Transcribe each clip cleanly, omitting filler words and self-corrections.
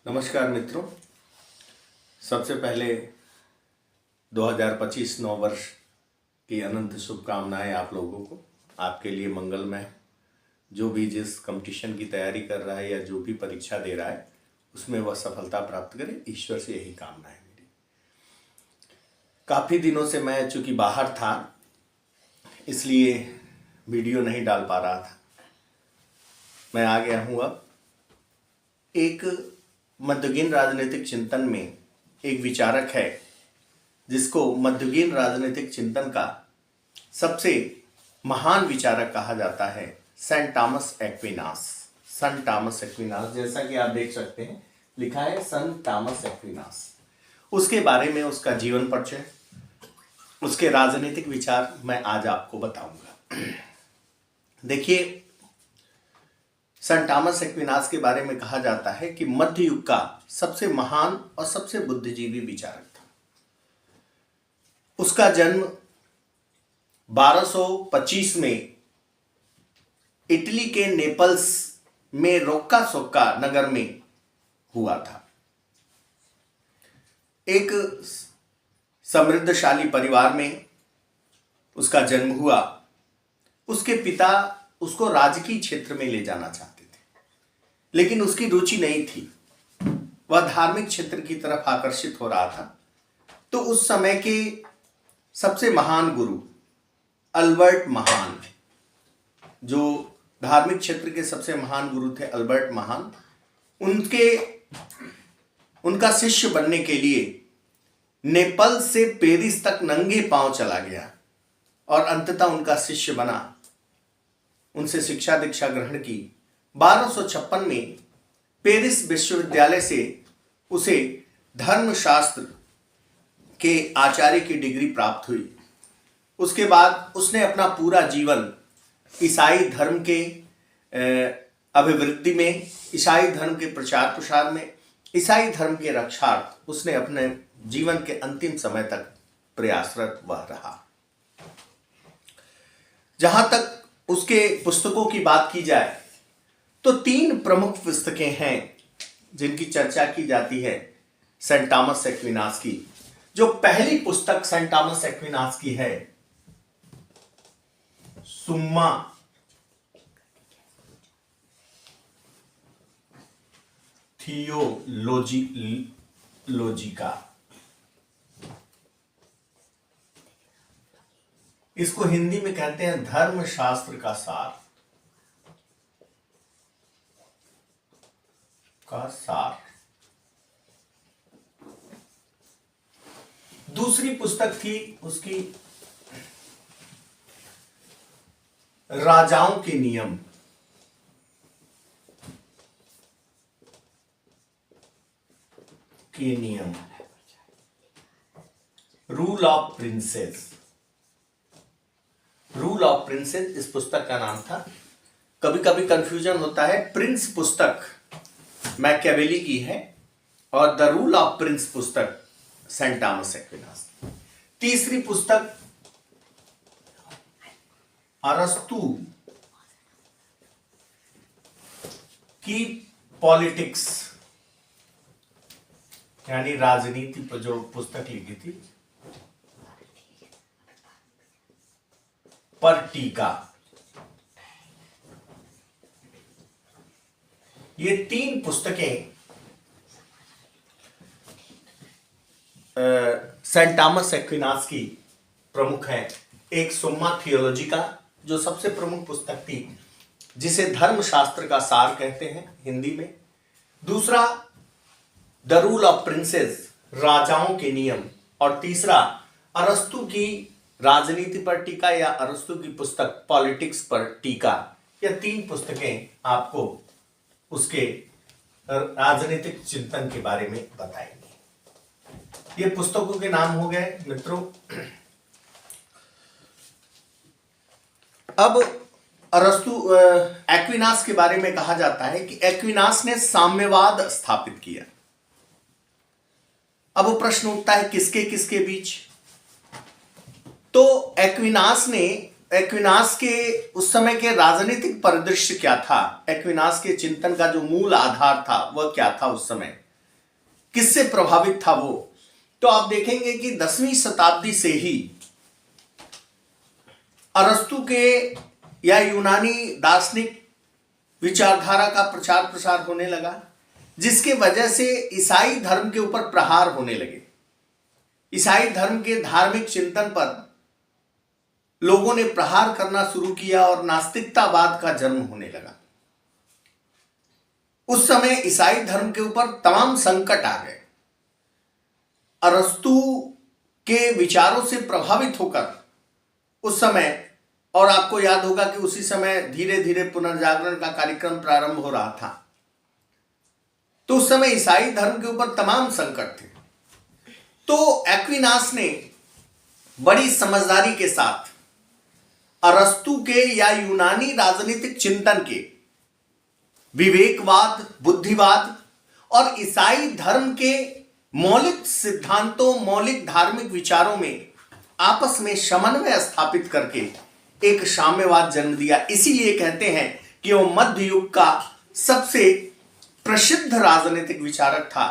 नमस्कार मित्रों। सबसे पहले 2025 नव वर्ष की अनंत शुभकामनाएं आप लोगों को। आपके लिए मंगलमय। जो भी जिस कंपटीशन की तैयारी कर रहा है या जो भी परीक्षा दे रहा है उसमें वह सफलता प्राप्त करे, ईश्वर से यही कामना है मेरी। काफ़ी दिनों से मैं चूँकि बाहर था इसलिए वीडियो नहीं डाल पा रहा था। मैं आ गया हूँ अब। एक मध्ययुगीन राजनीतिक चिंतन में एक विचारक है जिसको मध्ययुगीन राजनीतिक चिंतन का सबसे महान विचारक कहा जाता है, सेंट थॉमस एक्विनास। सन थॉमस एक्विनास, जैसा कि आप देख सकते हैं लिखा है सन थॉमस एक्विनास। उसके बारे में उसका जीवन परिचय, उसके राजनीतिक विचार मैं आज आपको बताऊंगा। देखिए, सन थॉमस एक्विनास के बारे में कहा जाता है कि मध्य युग का सबसे महान और सबसे बुद्धिजीवी विचारक था। उसका जन्म 1225 में इटली के नेपल्स में रोक्का सोक्का नगर में हुआ था। एक समृद्धशाली परिवार में उसका जन्म हुआ। उसके पिता उसको राजकीय क्षेत्र में ले जाना चाहते थे, लेकिन उसकी रुचि नहीं थी। वह धार्मिक क्षेत्र की तरफ आकर्षित हो रहा था। तो उस समय के सबसे महान गुरु अल्बर्ट महान, जो धार्मिक क्षेत्र के सबसे महान गुरु थे अल्बर्ट महान, उनका शिष्य बनने के लिए नेपल से पेरिस तक नंगे पांव चला गया और अंततः उनका शिष्य बना। उनसे शिक्षा दीक्षा ग्रहण की। 1256 में पेरिस विश्वविद्यालय से उसे धर्मशास्त्र के आचार्य की डिग्री प्राप्त हुई। उसके बाद उसने अपना पूरा जीवन ईसाई धर्म के अभिवृद्धि में, ईसाई धर्म के प्रचार प्रसार में, ईसाई धर्म के रक्षार्थ उसने अपने जीवन के अंतिम समय तक प्रयासरत वह रहा। जहां तक उसके पुस्तकों की बात की जाए तो 3 प्रमुख पुस्तकें हैं जिनकी चर्चा की जाती है सेंट थॉमस एक्विनास की। जो पहली पुस्तक सेंट थॉमस एक्विनास की है, सुम्मा थियोलॉजिका। इसको हिंदी में कहते हैं धर्मशास्त्र का सार। दूसरी पुस्तक थी उसकी राजाओं के नियम। Rule of princess. Rule of princess इस पुस्तक का नाम था। कभी कभी कंफ्यूजन होता है। प्रिंस पुस्तक मैकियावेली की है और द रूल ऑफ प्रिंस पुस्तक सेंट थॉमस एक्विनास। तीसरी पुस्तक अरस्तु की पॉलिटिक्स यानी राजनीति पर जो पुस्तक लिखी थी, पर टीका। ये 3 पुस्तकें सेंट थॉमस एक्विनास की प्रमुख हैं। एक सुम्मा थियोलॉजिका जो सबसे प्रमुख पुस्तक थी, जिसे धर्मशास्त्र का सार कहते हैं हिंदी में। दूसरा द रूल ऑफ प्रिंसेस, राजाओं के नियम। और तीसरा अरस्तु की राजनीति पर टीका या अरस्तु की पुस्तक पॉलिटिक्स पर टीका। यह 3 पुस्तकें आपको उसके राजनीतिक चिंतन के बारे में बताएंगे। ये पुस्तकों के नाम हो गए मित्रों। अब अरस्तु एक्विनास के बारे में कहा जाता है कि एक्विनास ने साम्यवाद स्थापित किया। अब वो प्रश्न उठता है किसके किसके बीच। तो एक्विनास के उस समय के राजनीतिक परिदृश्य क्या था, एक्विनास के चिंतन का जो मूल आधार था वह क्या था उस समय, किससे प्रभावित था वो, तो आप देखेंगे कि 10वीं शताब्दी से ही अरस्तु के या यूनानी दार्शनिक विचारधारा का प्रचार प्रसार होने लगा, जिसके वजह से ईसाई धर्म के ऊपर प्रहार होने लगे। ईसाई धर्म के धार्मिक चिंतन पर लोगों ने प्रहार करना शुरू किया और नास्तिकतावाद का जन्म होने लगा। उस समय ईसाई धर्म के ऊपर तमाम संकट आ गए। अरस्तु के विचारों से प्रभावित होकर उस समय, और आपको याद होगा कि उसी समय धीरे धीरे पुनर्जागरण का कार्यक्रम प्रारंभ हो रहा था, तो उस समय ईसाई धर्म के ऊपर तमाम संकट थे। तो एक्विनास ने बड़ी समझदारी के साथ अरस्तु के या यूनानी राजनीतिक चिंतन के विवेकवाद, बुद्धिवाद और ईसाई धर्म के मौलिक सिद्धांतों, मौलिक धार्मिक विचारों में आपस में समन्वय स्थापित करके एक साम्यवाद जन्म दिया। इसीलिए कहते हैं कि वो मध्य युग का सबसे प्रसिद्ध राजनीतिक विचारक था।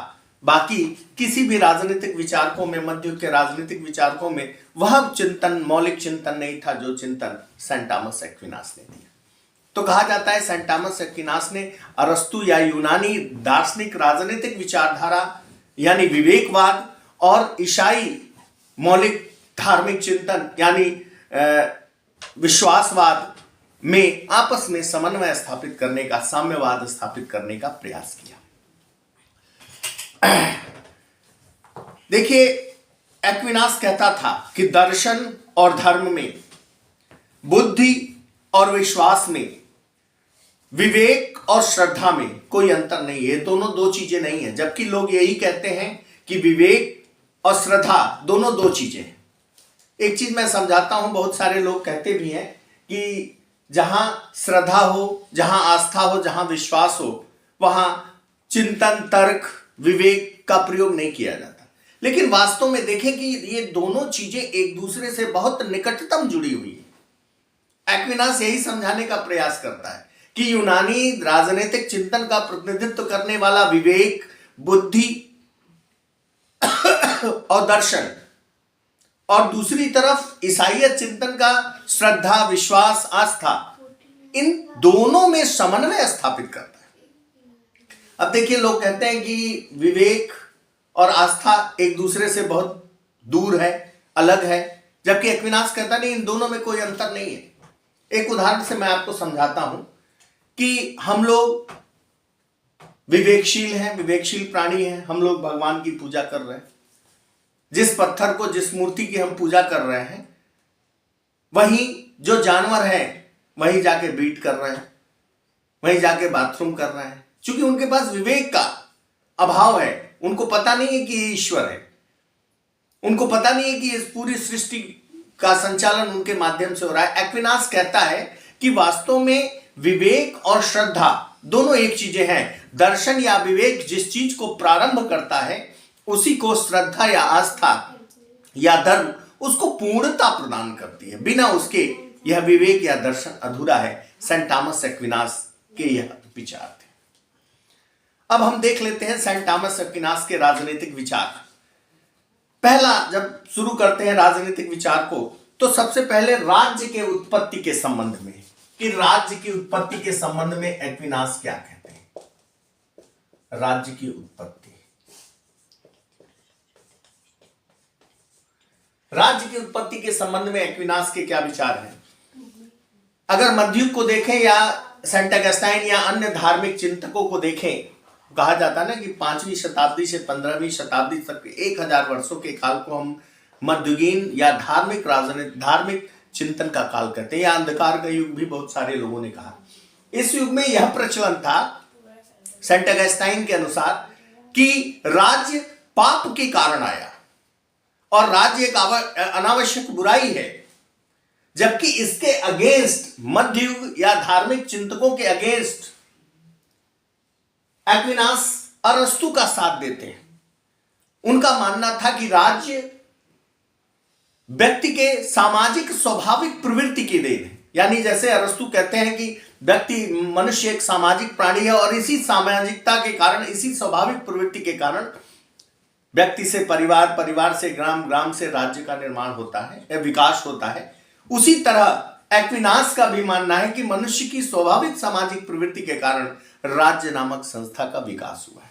बाकी किसी भी राजनीतिक विचारकों में, मध्य युग के राजनीतिक विचारकों में वह चिंतन, मौलिक चिंतन नहीं था जो चिंतन सेंट थॉमस एक्विनास ने दिया। तो कहा जाता है सेंट थॉमस एक्विनास ने अरस्तु या यूनानी दार्शनिक राजनीतिक विचारधारा यानी विवेकवाद और ईसाई मौलिक धार्मिक चिंतन यानी विश्वासवाद में आपस में समन्वय स्थापित करने का, साम्यवाद स्थापित करने का प्रयास किया। देखिए, एक्विनास कहता था कि दर्शन और धर्म में, बुद्धि और विश्वास में, विवेक और श्रद्धा में कोई अंतर नहीं है। दोनों दो चीजें नहीं है, जबकि लोग यही कहते हैं कि विवेक और श्रद्धा दोनों दो चीजें हैं। एक चीज मैं समझाता हूं, बहुत सारे लोग कहते भी हैं कि जहां श्रद्धा हो, जहां आस्था हो, जहां विश्वास हो, वहां चिंतन, तर्क, विवेक का प्रयोग नहीं किया जाता। लेकिन वास्तव में देखें कि ये दोनों चीजें एक दूसरे से बहुत निकटतम जुड़ी हुई है। एक्विनास यही समझाने का प्रयास करता है कि यूनानी राजनीतिक चिंतन का प्रतिनिधित्व करने वाला विवेक, बुद्धि और दर्शन, और दूसरी तरफ ईसाईयत चिंतन का श्रद्धा, विश्वास, आस्था, इन दोनों में समन्वय स्थापित करता है। अब देखिए, लोग कहते हैं कि विवेक और आस्था एक दूसरे से बहुत दूर है, अलग है, जबकि एक्विनास कहता नहीं, इन दोनों में कोई अंतर नहीं है। एक उदाहरण से मैं आपको समझाता हूं कि हम लोग विवेकशील हैं, विवेकशील प्राणी हैं। हम लोग भगवान की पूजा कर रहे हैं। जिस पत्थर को, जिस मूर्ति की हम पूजा कर रहे हैं, वहीं जो जानवर हैं वहीं जाके बीट कर रहे हैं, वहीं जाके बाथरूम कर रहे हैं, क्योंकि उनके पास विवेक का अभाव है। उनको पता नहीं है कि ये ईश्वर है, उनको पता नहीं है कि इस पूरी सृष्टि का संचालन उनके माध्यम से हो रहा है। एक्विनास कहता है कि वास्तव में विवेक और श्रद्धा दोनों एक चीजें हैं। दर्शन या विवेक जिस चीज को प्रारंभ करता है, उसी को श्रद्धा या आस्था या धर्म उसको पूर्णता प्रदान करती है। बिना उसके यह विवेक या दर्शन अधूरा है। सेंट थॉमस एक्विनास के यह विचार थे। अब हम देख लेते हैं सेंट थॉमस एक्विनास के राजनीतिक विचार। पहला, जब शुरू करते हैं राजनीतिक विचार को, तो सबसे पहले राज्य के उत्पत्ति के संबंध में, कि राज्य की उत्पत्ति के संबंध में एक्विनास क्या कहते हैं। राज्य की उत्पत्ति, राज्य की उत्पत्ति के संबंध में एक्विनास के क्या विचार हैं। अगर मध्ययुग को देखें या सेंट अगस्टाइन या अन्य धार्मिक चिंतकों को देखें, कहा जाता है ना कि 5वीं शताब्दी से 15वीं शताब्दी तक 1000 वर्षों के काल को हम मध्ययुगीन या धार्मिक चिंतन का काल कहते हैं, या अंधकार का युग भी बहुत सारे लोगों ने कहा। इस युग में यह प्रचलन था सेंट अगस्टाइन के अनुसार कि राज्य पाप के कारण आया और राज्य एक अनावश्यक बुराई है, जबकि इसके अगेंस्ट मध्ययुग या धार्मिक चिंतकों के अगेंस्ट एक्विनास अरस्तु का साथ देते हैं। उनका मानना था कि राज्य व्यक्ति के सामाजिक स्वाभाविक प्रवृत्ति की देन है। यानी जैसे अरस्तु कहते हैं कि मनुष्य एक सामाजिक प्राणी है और इसी सामाजिकता के कारण, इसी स्वाभाविक प्रवृत्ति के कारण व्यक्ति से परिवार, परिवार से ग्राम, ग्राम से राज्य का निर्माण होता है या विकास होता है, उसी तरह एक्विनास का भी मानना है कि मनुष्य की स्वाभाविक सामाजिक प्रवृत्ति के कारण राज्य नामक संस्था का विकास हुआ है।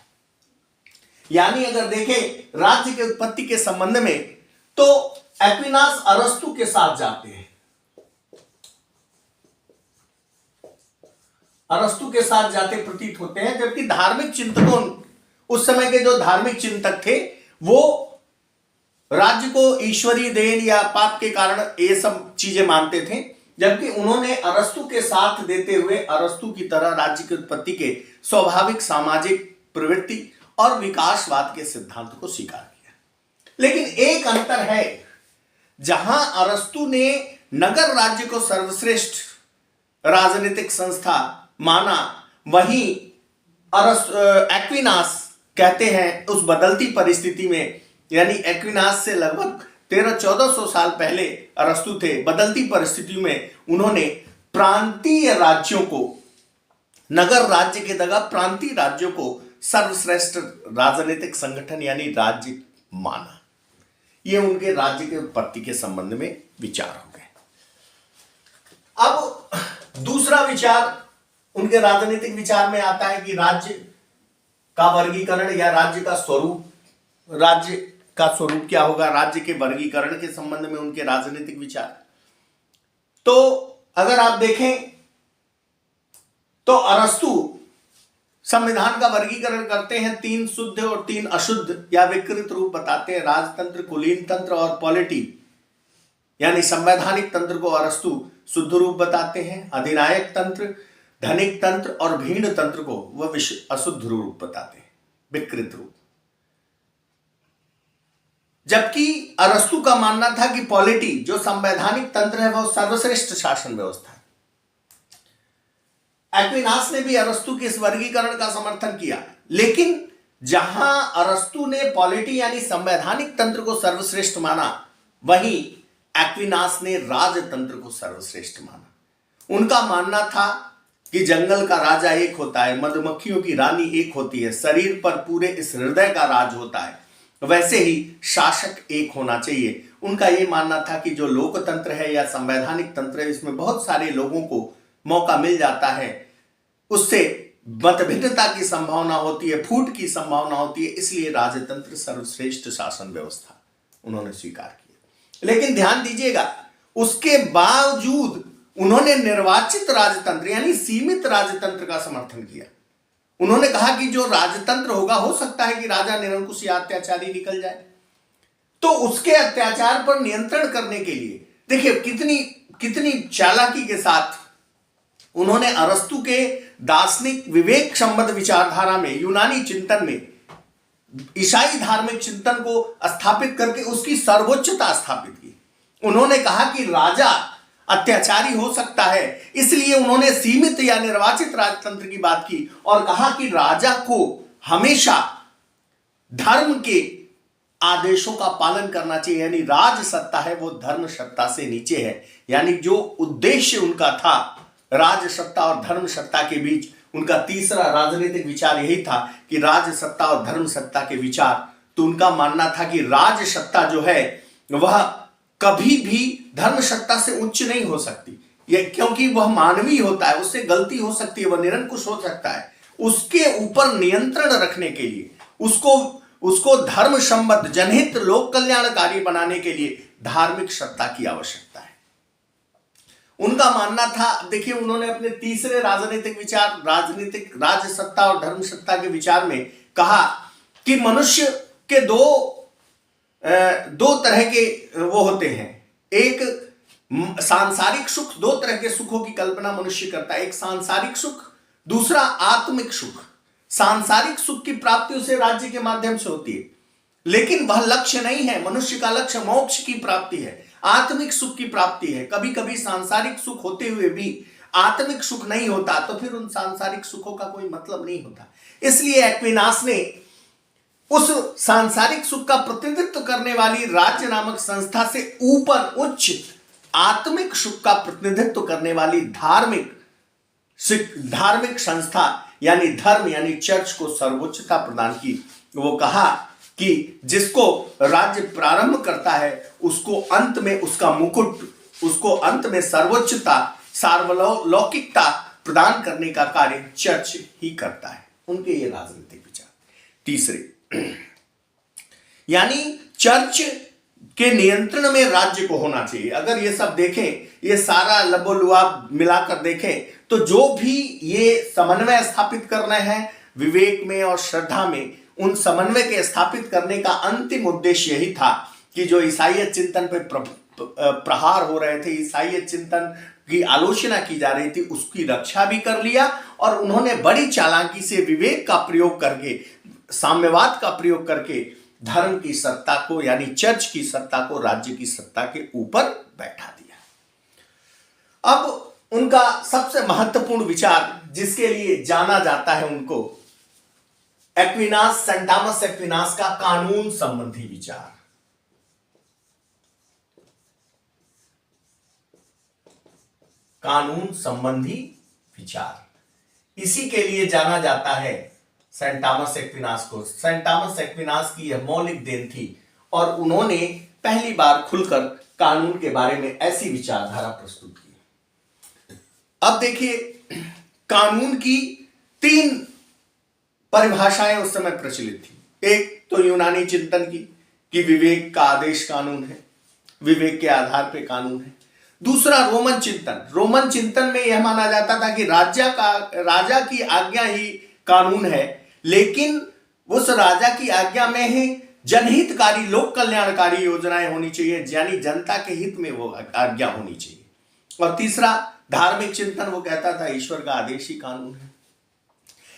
यानी अगर देखें राज्य के उत्पत्ति के संबंध में, तो एक्विनास अरस्तु के साथ जाते हैं, अरस्तु के साथ जाते प्रतीत होते हैं, जबकि धार्मिक चिंतकों, उस समय के जो धार्मिक चिंतक थे, वो राज्य को ईश्वरीय देन या पाप के कारण ये सब चीजें मानते थे, जबकि उन्होंने अरस्तु के साथ देते हुए अरस्तु की तरह राज्य की उत्पत्ति के स्वाभाविक सामाजिक प्रवृत्ति और विकासवाद के सिद्धांत को स्वीकार किया। लेकिन एक अंतर है, जहां अरस्तु ने नगर राज्य को सर्वश्रेष्ठ राजनीतिक संस्था माना, वहीं एक्विनास कहते हैं उस बदलती परिस्थिति में, यानी एक्विनास से लगभग 1300-1400 साल पहले अरस्तु थे, बदलती परिस्थिति में उन्होंने प्रांतीय राज्यों को, नगर राज्य के जगह प्रांतीय राज्यों को सर्वश्रेष्ठ राजनीतिक संगठन यानी राज्य माना। ये उनके राज्य के उत्पत्ति के संबंध में विचार हो गए। अब दूसरा विचार उनके राजनीतिक विचार में आता है कि राज्य का वर्गीकरण या राज्य का स्वरूप, राज्य का स्वरूप क्या होगा, राज्य के वर्गीकरण के संबंध में उनके राजनीतिक विचार। तो अगर आप देखें तो अरस्तु संविधान का वर्गीकरण करते हैं, 3 शुद्ध और 3 अशुद्ध या विकृत रूप बताते हैं। राजतंत्र, कुलीन तंत्र और पॉलिटी यानी संवैधानिक तंत्र को अरस्तु शुद्ध रूप बताते हैं। अधिनायक तंत्र, धनिक तंत्र और भीड़ तंत्र को वह अशुद्ध रूप बताते हैं, विकृत रूप। जबकि अरस्तु का मानना था कि पॉलिटी जो संवैधानिक तंत्र है वह सर्वश्रेष्ठ शासन व्यवस्था है। एक्विनास ने भी अरस्तु के इस वर्गीकरण का समर्थन किया, लेकिन जहां अरस्तु ने पॉलिटी यानी संवैधानिक तंत्र को सर्वश्रेष्ठ माना, वहीं एक्विनास ने राजतंत्र को सर्वश्रेष्ठ माना। उनका मानना था कि जंगल का राजा एक होता है, मधुमक्खियों की रानी एक होती है, शरीर पर पूरे इस हृदय का राज होता है, वैसे ही शासक एक होना चाहिए। उनका यह मानना था कि जो लोकतंत्र है या संवैधानिक तंत्र है, इसमें बहुत सारे लोगों को मौका मिल जाता है, उससे मतभिन्नता की संभावना होती है, फूट की संभावना होती है, इसलिए राजतंत्र सर्वश्रेष्ठ शासन व्यवस्था उन्होंने स्वीकार की। लेकिन ध्यान दीजिएगा, उसके बावजूद उन्होंने निर्वाचित राजतंत्र यानी सीमित राजतंत्र का समर्थन किया। उन्होंने कहा कि जो राजतंत्र होगा, हो सकता है कि राजा निरंकुश या अत्याचारी निकल जाए, तो उसके अत्याचार पर नियंत्रण करने के लिए देखिए कितनी चालाकी के साथ उन्होंने अरस्तु के दार्शनिक विवेक संबद्ध विचारधारा में, यूनानी चिंतन में ईसाई धार्मिक चिंतन को स्थापित करके उसकी सर्वोच्चता स्थापित की। उन्होंने कहा कि राजा अत्याचारी हो सकता है, इसलिए उन्होंने सीमित या निर्वाचित राजतंत्र की बात की और कहा कि राजा को हमेशा धर्म के आदेशों का पालन करना चाहिए, यानी राज सत्ता है वो धर्म सत्ता से नीचे है। यानी जो उद्देश्य उनका था राज सत्ता और धर्म सत्ता के बीच, उनका तीसरा राजनीतिक विचार यही था कि राज सत्ता और धर्म सत्ता के विचार, तो उनका मानना था कि राज सत्ता जो है वह कभी भी धर्म सत्ता से उच्च नहीं हो सकती, ये क्योंकि वह मानवीय होता है, उससे गलती हो सकती है, वह निरंकुश हो सकता है। उसके ऊपर नियंत्रण रखने के लिए, उसको धर्म संबद्ध जनहित लोक कल्याणकारी बनाने के लिए धार्मिक सत्ता की आवश्यकता है, उनका मानना था। देखिए, उन्होंने अपने तीसरे राजनीतिक विचार, राजनीतिक राज सत्ता और धर्म सत्ता के विचार में कहा कि मनुष्य के दो तरह के वो होते हैं। एक सांसारिक सुख, 2 तरह के सुखों की कल्पना मनुष्य करता है, एक सांसारिक सुख, दूसरा आत्मिक सुख। सांसारिक सुख की प्राप्ति उसे राज्य के माध्यम से होती है, लेकिन वह लक्ष्य नहीं है। मनुष्य का लक्ष्य मोक्ष की प्राप्ति है, आत्मिक सुख की प्राप्ति है। कभी कभी सांसारिक सुख होते हुए भी आत्मिक सुख नहीं होता, तो फिर उन सांसारिक सुखों का कोई मतलब नहीं होता। इसलिए एक्विनास ने उस सांसारिक सुख का प्रतिनिधित्व करने वाली राज्य नामक संस्था से ऊपर उच्च आत्मिक सुख का प्रतिनिधित्व करने वाली धार्मिक संस्था यानी धर्म यानी चर्च को सर्वोच्चता प्रदान की। वो कहा कि जिसको राज्य प्रारंभ करता है उसको अंत में उसका मुकुट, उसको अंत में सर्वोच्चता, सार्वलौकिकता प्रदान करने का कार्य चर्च ही करता है। उनके ये राजनीतिक विचार। तीसरे, यानी चर्च के नियंत्रण में राज्य को होना चाहिए। अगर ये सब देखें, ये सारा लबोलुआब मिलाकर देखें, तो जो भी ये समन्वय स्थापित कर रहे हैं विवेक में और श्रद्धा में, उन समन्वय के स्थापित करने का अंतिम उद्देश्य यही था कि जो ईसाईयत चिंतन पे प्रहार हो रहे थे, ईसाईयत चिंतन की आलोचना की जा रही थी, उसकी रक्षा भी कर लिया। और उन्होंने बड़ी चालाकी से विवेक का प्रयोग करके, साम्यवाद का प्रयोग करके धर्म की सत्ता को, यानी चर्च की सत्ता को राज्य की सत्ता के ऊपर बैठा दिया। अब उनका सबसे महत्वपूर्ण विचार, जिसके लिए जाना जाता है उनको, एक्विनास, सेंट थॉमस एक्विनास का कानून संबंधी विचार। कानून संबंधी विचार, इसी के लिए जाना जाता है सेंट थॉमस एक्विनास को। सेंट थॉमस एक्विनास की यह मौलिक देन थी और उन्होंने पहली बार खुलकर कानून के बारे में ऐसी विचारधारा प्रस्तुत की। अब देखिए, कानून की 3 परिभाषाएं उस समय प्रचलित थी। एक तो यूनानी चिंतन की कि विवेक का आदेश कानून है, विवेक के आधार पे कानून है। दूसरा रोमन चिंतन। रोमन चिंतन में यह माना जाता था कि राजा की आज्ञा ही कानून है, लेकिन उस राजा की आज्ञा में ही जनहितकारी, लोक कल्याणकारी योजनाएं होनी चाहिए, यानी जनता के हित में वो आज्ञा होनी चाहिए। और तीसरा धार्मिक चिंतन, वो कहता था ईश्वर का आदेश ही कानून है।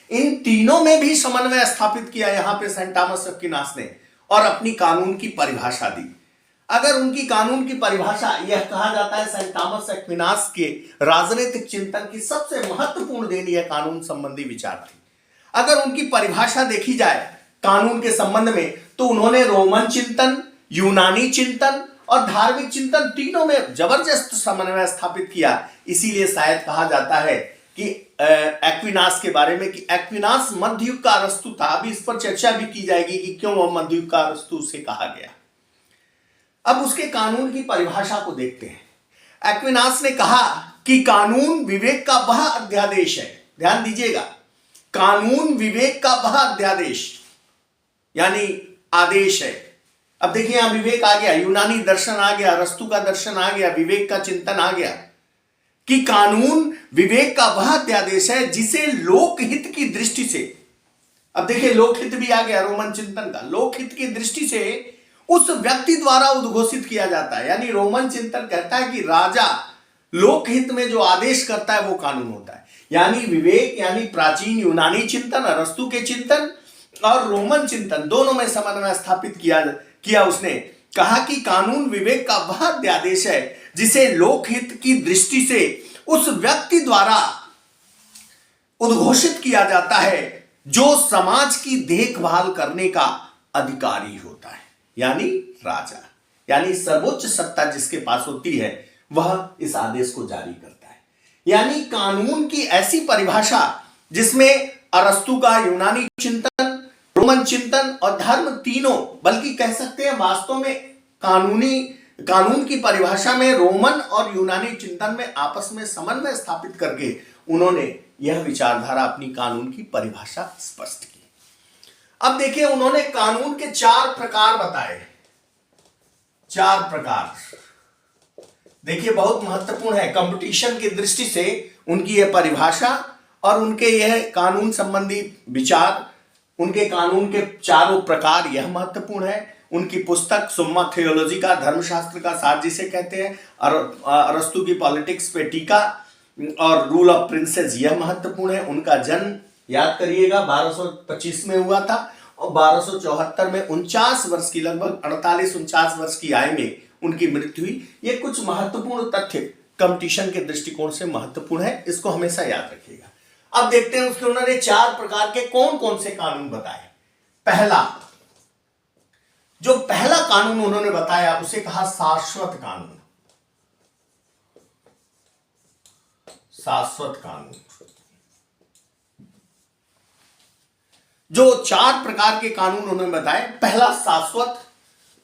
इन तीनों में भी समन्वय स्थापित किया यहां पे सेंट थॉमस एक्विनास ने और अपनी कानून की परिभाषा दी। अगर उनकी कानून की परिभाषा, यह कहा जाता है सेंट थॉमस एक्विनास के राजनीतिक चिंतन की सबसे महत्वपूर्ण देन यह कानून संबंधी विचार थी। अगर उनकी परिभाषा देखी जाए कानून के संबंध में, तो उन्होंने रोमन चिंतन, यूनानी चिंतन और धार्मिक चिंतन तीनों में जबरदस्त समन्वय स्थापित किया। इसीलिए शायद कहा जाता है कि एक्विनास के बारे में कि एक्विनास मध्ययुग का अरस्तु था। अभी इस पर चर्चा भी की जाएगी कि क्यों वह मध्ययुग का अरस्तु उसे कहा गया। अब उसके कानून की परिभाषा को देखते हैं। एक्विनास ने कहा कि कानून विवेक का वह अध्यादेश है। ध्यान दीजिएगा, कानून विवेक का वह अध्यादेश यानी आदेश है। अब देखिए, यहां विवेक आ गया, यूनानी दर्शन आ गया, अरस्तु का दर्शन आ गया, विवेक का चिंतन आ गया कि कानून विवेक का वह अध्यादेश है जिसे लोकहित की दृष्टि से, अब देखिए लोकहित भी आ गया रोमन चिंतन का, लोकहित की दृष्टि से उस व्यक्ति द्वारा उद्घोषित किया जाता है। यानी रोमन चिंतन कहता है कि राजा लोकहित में जो आदेश करता है वो कानून होता है। यानी विवेक, यानी प्राचीन यूनानी चिंतन, अरस्तु के चिंतन और रोमन चिंतन दोनों में समन्वय स्थापित किया। उसने कहा कि कानून विवेक का वह अध्यादेश है जिसे लोकहित की दृष्टि से उस व्यक्ति द्वारा उद्घोषित किया जाता है जो समाज की देखभाल करने का अधिकारी होता है, यानी राजा, यानी सर्वोच्च सत्ता जिसके पास होती है वह इस आदेश को जारी करता है। यानी कानून की ऐसी परिभाषा जिसमें अरस्तु का यूनानी चिंतन, रोमन चिंतन और धर्म तीनों, बल्कि कह सकते हैं वास्तव में कानून की परिभाषा में रोमन और यूनानी चिंतन में आपस में समन्वय स्थापित करके उन्होंने यह विचारधारा, अपनी कानून की परिभाषा स्पष्ट की। अब देखिए, उन्होंने कानून के 4 प्रकार बताए। 4 प्रकार देखिए बहुत महत्वपूर्ण है। कंपटीशन की दृष्टि से उनकी यह परिभाषा और उनके यह कानून संबंधी विचार, उनके कानून के 4 प्रकार, यह महत्वपूर्ण है। उनकी पुस्तक सुम्मा थियोलॉजिका, धर्मशास्त्र का सार जिसे कहते हैं, अरस्तु की पॉलिटिक्स पे टीका और रूल ऑफ प्रिंसेस, यह महत्वपूर्ण है। उनका जन्म याद करिएगा 1225 में हुआ था और 1274 में 49 वर्ष की, लगभग 48-49 वर्ष की आयु में उनकी मृत्यु हुई। ये कुछ महत्वपूर्ण तथ्य कंपटीशन के दृष्टिकोण से महत्वपूर्ण है, इसको हमेशा याद रखिएगा। अब देखते हैं उसके उन्होंने 4 प्रकार के कौन कौन से कानून बताए। जो पहला कानून उन्होंने बताया उसे कहा शाश्वत कानून। शाश्वत कानून जो 4 प्रकार के कानून उन्होंने बताए, पहला शाश्वत,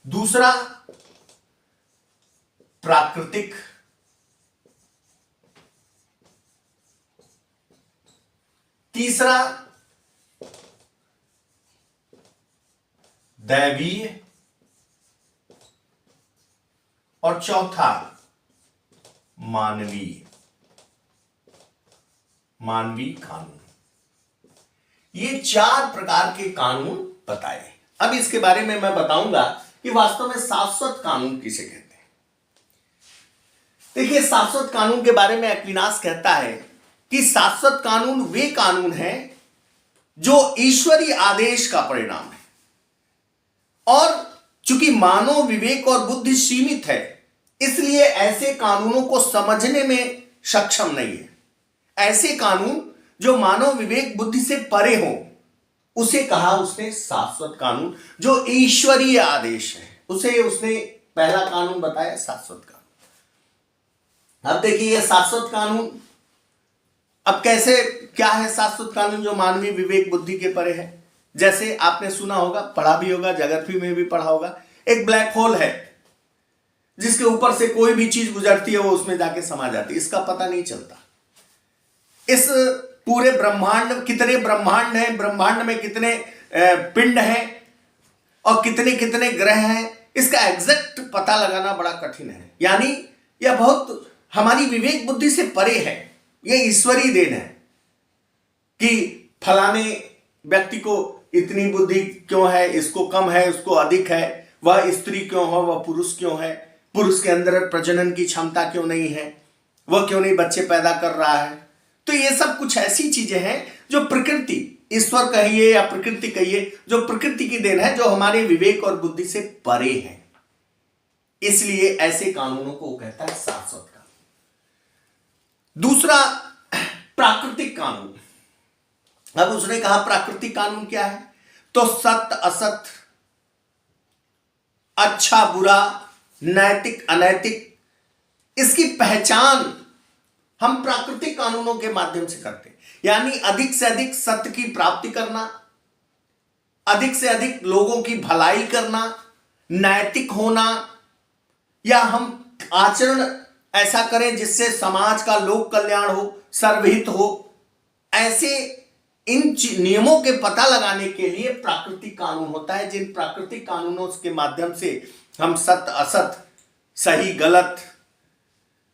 दूसरा प्राकृतिक, तीसरा दैवीय और चौथा मानवीय कानून। ये 4 प्रकार के कानून बताए। अब इसके बारे में मैं बताऊंगा कि वास्तव में शाश्वत कानून किसे कहते हैं। देखिए, शाश्वत कानून के बारे में एक्विनास कहता है कि शाश्वत कानून वे कानून हैं जो ईश्वरीय आदेश का परिणाम है, और चूंकि मानव विवेक और बुद्धि सीमित है, इसलिए ऐसे कानूनों को समझने में सक्षम नहीं है। ऐसे कानून जो मानव विवेक बुद्धि से परे हो, उसे कहा उसने शाश्वत कानून, जो ईश्वरीय आदेश है, उसे उसने पहला कानून बताया शाश्वत कानून। अब देखिए, यह शाश्वत कानून अब कैसे, क्या है शाश्वत कानून जो मानवीय विवेक बुद्धि के परे है। जैसे आपने सुना होगा, पढ़ा भी होगा, जगत में भी पढ़ा होगा, एक ब्लैक होल है जिसके ऊपर से कोई भी चीज गुजरती है वो उसमें जाके समा जाती है, इसका पता नहीं चलता। इस पूरे ब्रह्मांड, कितने ब्रह्मांड हैं, ब्रह्मांड में कितने पिंड हैं और कितने कितने ग्रह हैं, इसका एग्जैक्ट पता लगाना बड़ा कठिन है। यानी यह बहुत हमारी विवेक बुद्धि से परे है। यह ईश्वरीय देन है कि फलाने व्यक्ति को इतनी बुद्धि क्यों है, इसको कम है, उसको अधिक है, वह स्त्री क्यों है, वह पुरुष क्यों है, पुरुष के अंदर प्रजनन की क्षमता क्यों नहीं है, वह क्यों नहीं बच्चे पैदा कर रहा है। तो ये सब कुछ ऐसी चीजें हैं जो प्रकृति, ईश्वर कहिए या प्रकृति कहिए, जो प्रकृति की देन है, जो हमारे विवेक और बुद्धि से परे है। इसलिए ऐसे कानूनों को कहता है शाश्वत कानून। दूसरा प्राकृतिक कानून। अब उसने कहा प्राकृतिक कानून क्या है, तो सत्य असत, अच्छा बुरा, नैतिक अनैतिक, इसकी पहचान हम प्राकृतिक कानूनों के माध्यम से करते हैं। यानी अधिक से अधिक सत्य की प्राप्ति करना, अधिक से अधिक लोगों की भलाई करना, नैतिक होना, या हम आचरण ऐसा करें जिससे समाज का लोक कल्याण हो, सर्वहित हो। ऐसे इन नियमों के पता लगाने के लिए प्राकृतिक कानून होता है, जिन प्राकृतिक कानूनों के माध्यम से हम सत्य असत, सही गलत,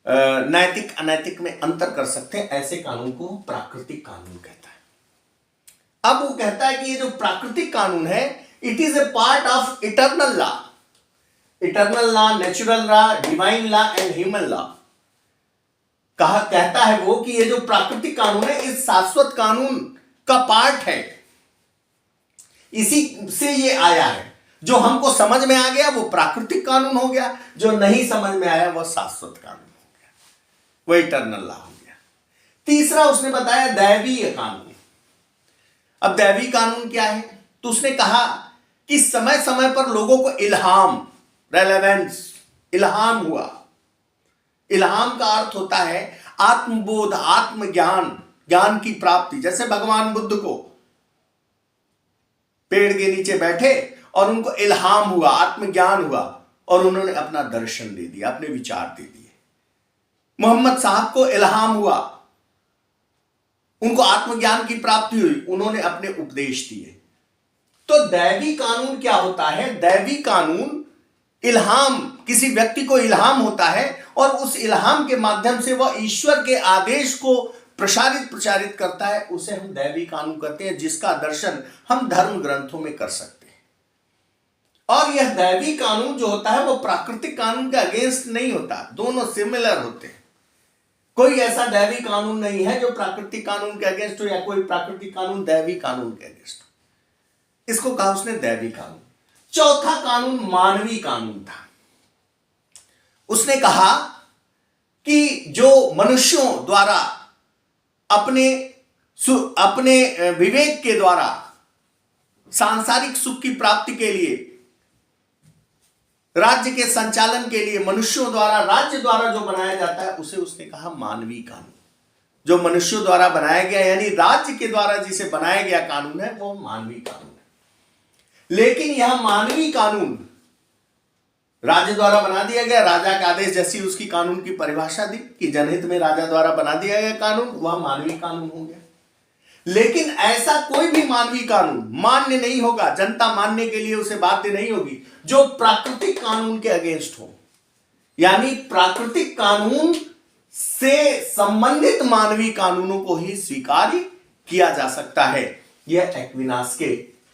नैतिक अनैतिक में अंतर कर सकते हैं। ऐसे कानून को प्राकृतिक कानून कहता है। अब वो कहता है कि ये जो प्राकृतिक कानून है, it is a part of eternal law. Eternal law, natural law, divine law and human law. कहता है वो कि ये जो प्राकृतिक कानून है, इस शाश्वत कानून का पार्ट है, इसी से ये आया है। जो हमको समझ में आ गया वो प्राकृतिक कानून हो गया, जो नहीं समझ में आया वह शाश्वत कानून हो गया, वह इटर्नल लॉ हो गया। तीसरा उसने बताया दैवीय कानून। अब दैवीय कानून क्या है, तो उसने कहा कि समय समय पर लोगों को इल्हाम, रेलेवेंस, इल्हाम हुआ। इल्हाम का अर्थ होता है आत्मबोध, आत्मज्ञान, ज्ञान की प्राप्ति। जैसे भगवान बुद्ध को पेड़ के नीचे बैठे और उनको इल्हाम हुआ, आत्मज्ञान हुआ, और उन्होंने अपना दर्शन दे दिया, अपने विचार दे दिए। मोहम्मद साहब को इल्हाम हुआ, उनको आत्मज्ञान की प्राप्ति हुई, उन्होंने अपने उपदेश दिए। तो दैवी कानून क्या होता है, दैवी कानून इल्हाम, किसी व्यक्ति को इल्हाम होता है और उस इल्हाम के माध्यम से वह ईश्वर के आदेश को प्रचारित करता है, उसे हम दैवी कानून कहते हैं, जिसका दर्शन हम धर्म ग्रंथों में कर सकते हैं। और यह दैवी कानून जो होता है वो प्राकृतिक कानून के अगेंस्ट नहीं होता, दोनों सिमिलर होते हैं। कोई ऐसा दैवी कानून नहीं है जो प्राकृतिक कानून के अगेंस्ट हो, या कोई प्राकृतिक कानून दैवी कानून के अगेंस्ट हो। इसको कहा उसने दैवी कानून। चौथा कानून मानवीय कानून था। उसने कहा कि जो मनुष्यों द्वारा अपने विवेक के द्वारा सांसारिक सुख की प्राप्ति के लिए, राज्य के संचालन के लिए मनुष्यों द्वारा, राज्य द्वारा जो बनाया जाता है, उसे उसने कहा मानवीय कानून। जो मनुष्यों द्वारा बनाया गया यानी राज्य के द्वारा जिसे बनाया गया कानून है वो मानवीय कानून है। लेकिन यह मानवीय कानून राज्य द्वारा बना दिया गया, राजा का आदेश जैसी उसकी कानून की परिभाषा दी कि जनहित में राजा द्वारा बना दिया गया कानून, वह मानवीय कानून हो गया। लेकिन ऐसा कोई भी मानवीय कानून मान्य नहीं होगा, जनता मानने के लिए उसे बाध्य नहीं होगी, जो प्राकृतिक कानून के अगेंस्ट हो। यानी प्राकृतिक कानून से संबंधित मानवीय कानूनों को ही स्वीकार किया जा सकता है। यह एक्विनास के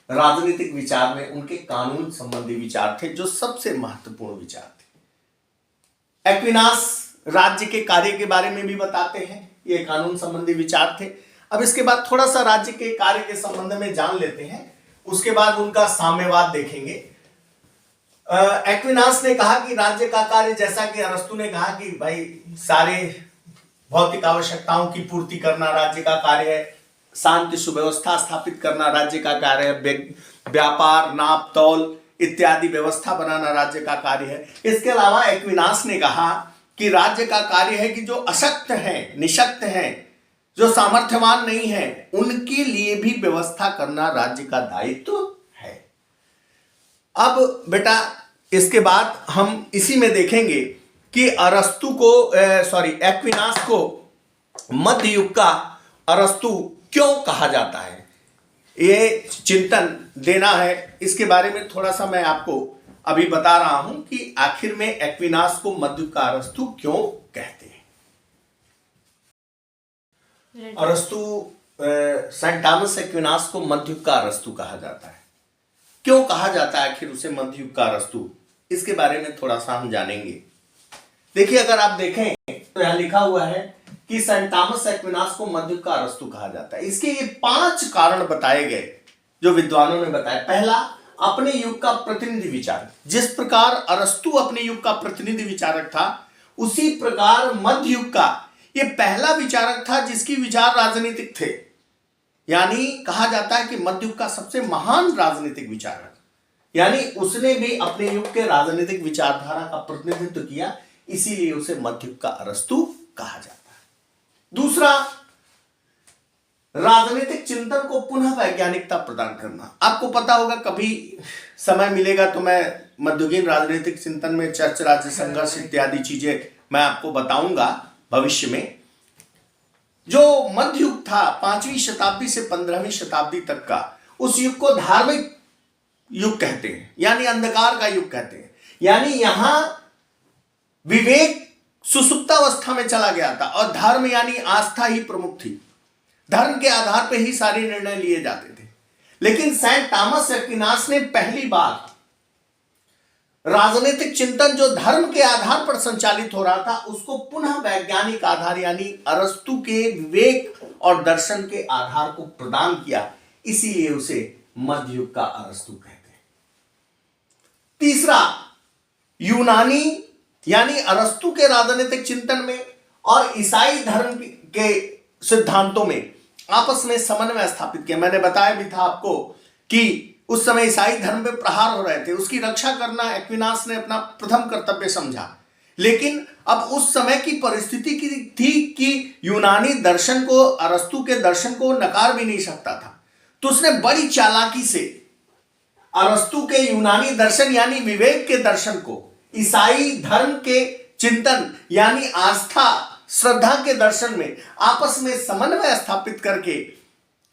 राजनीतिक विचार में उनके कानून संबंधी विचार थे जो सबसे महत्वपूर्ण विचार थे। एक्विनास राज्य के कार्य के बारे में भी बताते हैं, ये कानून संबंधी विचार थे। अब इसके बाद थोड़ा सा राज्य के कार्य के संबंध में जान लेते हैं, उसके बाद उनका साम्यवाद देखेंगे। एक्विनास ने कहा कि राज्य का कार्य, जैसा कि अरस्तु ने कहा कि भाई सारे भौतिक आवश्यकताओं की पूर्ति करना राज्य का कार्य है, शांति सुव्यवस्था स्थापित करना राज्य का कार्य है, व्यापार नाप तौल इत्यादि व्यवस्था बनाना राज्य का कार्य है। इसके अलावा एक्विनास ने कहा कि राज्य का कार्य है कि जो अशक्त हैं, निशक्त हैं, जो सामर्थ्यवान नहीं है, उनके लिए भी व्यवस्था करना राज्य का दायित्व है। अब बेटा इसके बाद हम इसी में देखेंगे कि एक्विनास को मध्य युग का अरस्तु क्यों कहा जाता है, ये चिंतन देना है। इसके बारे में थोड़ा सा मैं आपको अभी बता रहा हूं कि आखिर में एक्विनास को मध्य युग का अरस्तु क्यों कहते हैं। अरस्तु सेंट थॉमस एक्विनास को मध्य युग का अरस्तु कहा जाता है। क्यों कहा जाता है आखिर उसे मध्य युग का अरस्तु, इसके बारे में थोड़ा सा हम जानेंगे। देखिए अगर आप देखें तो यहां लिखा हुआ है कि सेंट थॉमस एक्विनास को मध्य युग का अरस्तु कहा जाता है। इसके ये 5 कारण बताए गए जो विद्वानों ने बताया। पहला, अपने युग का प्रतिनिधि विचार। जिस प्रकार अरस्तु अपने युग का प्रतिनिधि विचारक था, उसी प्रकार मध्य युग का ये पहला विचारक था जिसकी विचार राजनीतिक थे। यानी कहा जाता है कि मध्य युग का सबसे महान राजनीतिक विचारक, यानी उसने भी अपने युग के राजनीतिक विचारधारा का प्रतिनिधित्व किया, इसीलिए उसे मध्य युग का अरस्तु कहा जाता है। दूसरा, राजनीतिक चिंतन को पुनः वैज्ञानिकता प्रदान करना। आपको पता होगा, कभी समय मिलेगा तो मैं मध्ययुगीन राजनीतिक चिंतन में चर्च, राज्य संघर्ष इत्यादि चीजें मैं आपको बताऊंगा भविष्य में। जो मध्य युग था 5वीं शताब्दी से 15वीं शताब्दी तक का, उस युग को धार्मिक युग कहते हैं, यानी अंधकार का युग कहते हैं। यानी यहां विवेक सुसुप्तावस्था में चला गया था और धर्म यानी आस्था ही प्रमुख थी। धर्म के आधार पर ही सारे निर्णय लिए जाते थे। लेकिन सेंट थॉमस एक्विनास ने पहली बार राजनीतिक चिंतन जो धर्म के आधार पर संचालित हो रहा था, उसको पुनः वैज्ञानिक आधार यानी अरस्तु के विवेक और दर्शन के आधार को प्रदान किया, इसीलिए उसे मध्य युग का अरस्तु कहते हैं। तीसरा, यूनानी यानी अरस्तु के राजनीतिक चिंतन में और ईसाई धर्म के सिद्धांतों में आपस में समन्वय स्थापित किया। मैंने बताया भी था आपको कि उस समय ईसाई धर्म पे प्रहार हो रहे थे, उसकी रक्षा करना एक्विनास ने अपना प्रथम कर्तव्य समझा। लेकिन अब उस समय की परिस्थिति की थी कि यूनानी दर्शन को, अरस्तु के दर्शन को नकार भी नहीं सकता था, तो उसने बड़ी चालाकी से अरस्तु के यूनानी दर्शन यानी विवेक के दर्शन को ईसाई धर्म के चिंतन यानी आस्था श्रद्धा के दर्शन में आपस में समन्वय स्थापित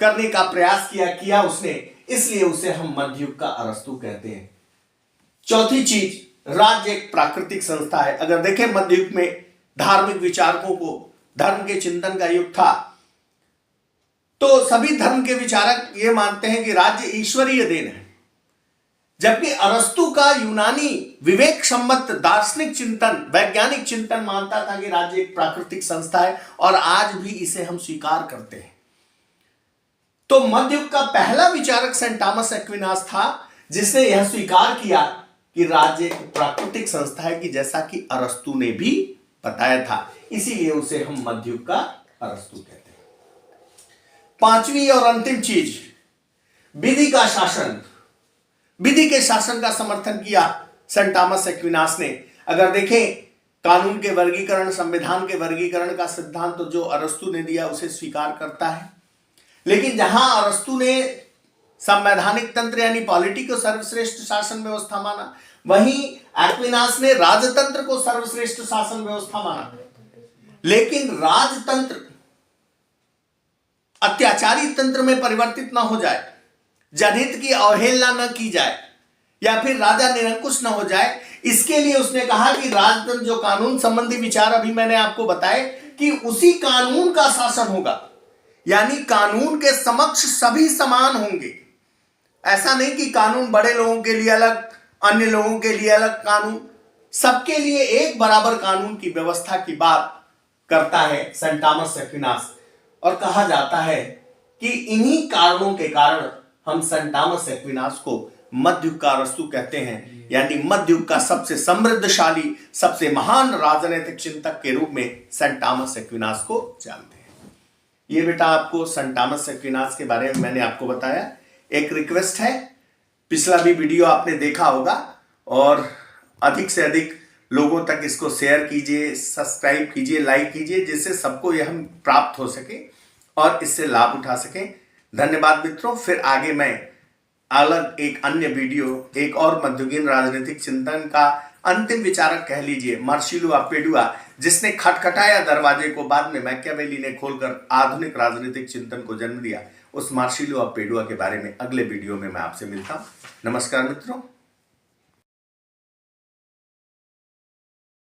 करने का प्रयास किया उसने, इसलिए उसे हम मध्य युग का अरस्तु कहते हैं। चौथी चीज, राज्य एक प्राकृतिक संस्था है। अगर देखें मध्य युग में धार्मिक विचारकों को धर्म के चिंतन का युग था, तो सभी धर्म के विचारक ये मानते हैं कि राज्य ईश्वरीय देन है, जबकि अरस्तु का यूनानी विवेक सम्मत दार्शनिक चिंतन, वैज्ञानिक चिंतन मानता था कि राज्य एक प्राकृतिक संस्था है और आज भी इसे हम स्वीकार करते हैं। तो मध्य युग का पहला विचारक सेंट थॉमस एक्विनास था जिसने यह स्वीकार किया कि राज्य एक प्राकृतिक संस्था है, कि जैसा कि अरस्तु ने भी बताया था, इसीलिए उसे हम मध्य युग का अरस्तु कहते हैं। पांचवी और अंतिम चीज, विधि का शासन। विधि के शासन का समर्थन किया सेंट थॉमस एक्विनास ने। अगर देखें कानून के वर्गीकरण, संविधान के वर्गीकरण का सिद्धांत तो जो अरस्तु ने दिया उसे स्वीकार करता है। लेकिन जहां अरस्तु ने संवैधानिक तंत्र यानी पॉलिटी को सर्वश्रेष्ठ शासन व्यवस्था माना, वहीं एक्विनास ने राजतंत्र को सर्वश्रेष्ठ शासन व्यवस्था माना। लेकिन राजतंत्र अत्याचारी तंत्र में परिवर्तित ना हो जाए, जनहित की अवहेलना न की जाए या फिर राजा निरंकुश न हो जाए, इसके लिए उसने कहा कि राजतंत्र जो कानून संबंधी विचार अभी मैंने आपको बताए कि उसी कानून का शासन होगा, यानी कानून के समक्ष सभी समान होंगे। ऐसा नहीं कि कानून बड़े लोगों के लिए अलग, अन्य लोगों के लिए अलग कानून, सबके लिए एक बराबर कानून की व्यवस्था की बात करता है सेंट थॉमस एक्विनास। और कहा जाता है कि इन्हीं कारणों के कारण हम सेंट थॉमस एक्विनास को मध्य युग का अरस्तु कहते हैं, यानी मध्य युग का सबसे समृद्धशाली, सबसे महान राजनीतिक चिंतक के रूप में सेंट थॉमस एक्विनास को जानते हैं। ये बेटा आपको सेंट थॉमस एक्विनास के बारे में मैंने आपको बताया। एक रिक्वेस्ट है, पिछला भी वीडियो आपने देखा होगा और अधिक से अधिक लोगों तक इसको शेयर कीजिए, सब्सक्राइब कीजिए, लाइक कीजिए, जिससे सबको यह प्राप्त हो सके और इससे लाभ उठा सकें। धन्यवाद मित्रों। फिर आगे मैं अलग एक अन्य वीडियो, एक और मध्ययुगीन राजनीतिक चिंतन का अंतिम विचारक कह लीजिए, मार्सिलो अपेडुआ, जिसने खटखटाया दरवाजे को, बाद में मैकियावेली ने खोलकर आधुनिक राजनीतिक चिंतन को जन्म दिया, उस मार्सिलो अपेडुआ के बारे में अगले वीडियो में मैं आपसे मिलता हूं। नमस्कार मित्रों।